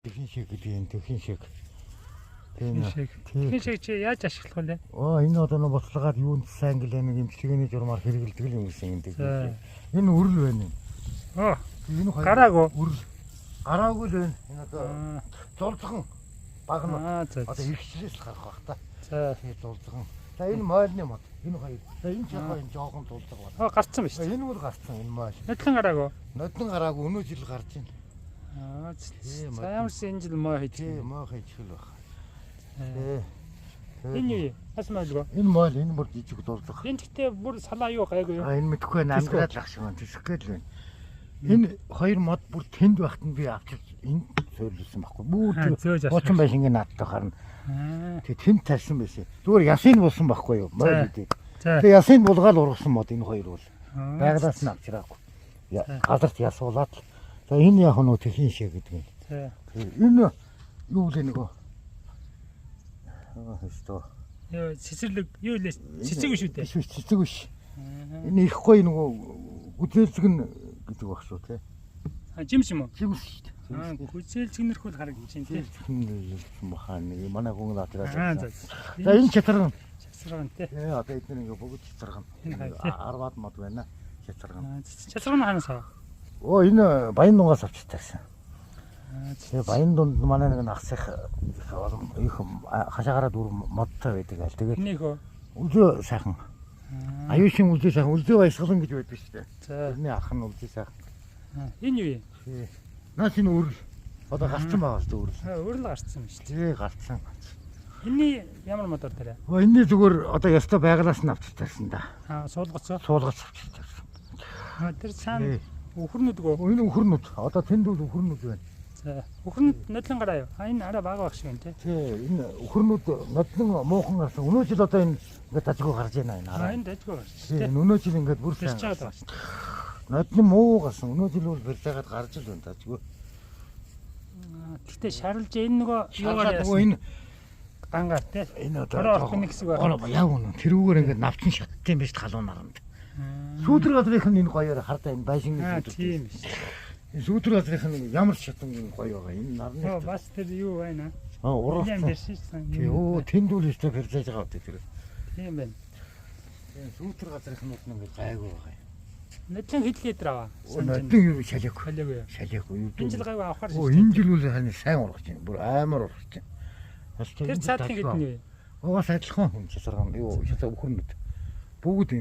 Тэхин шиг гэдэг юм, тэхин шиг. Тэхин шиг чи яаж ашиглах вэ? Энэ одоо нэг боцлагаад юунд сайн гэлээ нэг имчилгээний журмаар хэрэгэлдэг юм гэсэн юм дээ. Энэ үрэл байна. Энэ хоёр гараагүй. Үрэл. Гараагүй л байна. Энэ одоо зулцхан баг нь. Одоо ихчлээс л гарах бах та. За. Тэгээ зулцхан. За энэ мойлны мод. Энэ хоёр. За энэ жахаа энэ жоохон зулцаг байна. Гарцсан биз дээ. Энэ бол гарцсан энэ мойл. Нодлон гараагүй. Нодлон гараагүй өнөө жил гарч байна. За ямарсан энэ жил моо хийж. Моо хийж хэл байх. Энэ юу? Бас мойлгоо. Энэ мойл энэ бүр жижиг дулцах. Энэ гэхдээ бүр салаа юу гайгүй юу? Энэ мэдхгүй байна. Амграад лах шиг байна. Тэсэх гээл байна. Энэ хоёр мод бүр тэнд байхад нь би авчиж энд суурлуулсан байхгүй. Бүр буучин байш ингэ наадтай харна. Тэгээ тэнд тарьсан байсан. Зүгээр ясыг болсон байхгүй юу? Мойл үү. Тэгээ ясыг булгаал ургасан мод энэ хоёр бол. Байгалаас нь авчираагүй. Газарт ясуулаад. За энэ яг нөө тэхин шиг гэдэг юм. Энэ юу лээ нөгөө. Хэвчээ. Юу цэцэрлэг юу лээ? Цэцэг биш үү дээ? Цэцэг биш. Энэ их гоё нөгөө гүзээлцэг нь гэдэг баг шүү те. Жимс юм уу? Жимс шүү дээ. Гүзээлцгнэрх бол харагдаж байна те. Хэлсэн бахаа нэг манай хүн натраа. За энэ чатарган. Чатарган те. Одоо эдгээр ингээ бүгд чатарган. 10-аад мод байна. Чатарган. Чатарган хаанаас аваа? Энэ Баян дунгаас авч таарсан. Тэгээ Баян дунд манай нэг ахсах их хашаагаараа дүр модтой байдаг аль. Тэгээд энийхөө үлзөө сайхан. Аюушин үлзөө сайхан, үлзөө баясгалан гэж байдаг шүү дээ. За. Тэрний ах нь үлзөө сайхан. Энэ юу юм? Наас энэ үрэл. Одоо гарцсан байгаа шүү дээ үрэл. Үрэл гарцсан юм шүү дээ. Тий, гарцсан. Энийний ямар мотор дээр? Энэний зүгээр одоо ястаа байгалаас нь авч таарсан да. Суулгацоо. Суулгац авч таарсан. Тэр цаана үхрнүүд гоо. Энэ үхрнүүд. Одоо тэнд үл үхрнүүд байна. За. Үхрнүүд нодлон гараа юу? Энэ арай бага баг шиг байна те. Тий, энэ үхрнүүд нодлон муухан гарсан. Өнөө жил одоо энэ ингээд дажгүй гарч байна энэ араа. Энэ дажгүй гарч. Тий, өнөө жил ингээд бүр сайн. Нодлон муу гарсан. Өнөө жил бол барьцаагаад гарч л байна дажгүй. Гэхдээ шарлж энэ нөгөө юугаар яасан. Энэ гангаар те. Энэ одоо орхон хэсэг байна. Яг үнэн. Тэрүүгээр ингээд навчин шаттай юм биш халуун наранд. Сүүдэр газрынх нь энэ гоёор хардаа энэ байшин сүүдэр. Тийм биш. Сүүдэр газрынх нь ямар шатан гоё байгаа. Энэ нарны. Бас тэр юу байна? Уралсан. Тий, тэндүүл өстө барьж байгаа үү тэр. Тийм байна. Сүүдэр газрынх нь ингээд гайгүй байгаа. Нодлон хэдлээ дээр аваа. Нодлон юу шалаагүй. Шалаагүй юу? Энэ жил гайгүй авахар шүү. Энэ жил үл хань сайн ургаж байна. Бүр амар ургаж байна. Тэр цаадлын хэдэн вэ? Угаас адилхан хүн часарган юу часаа үхэрнүүд. Бүгд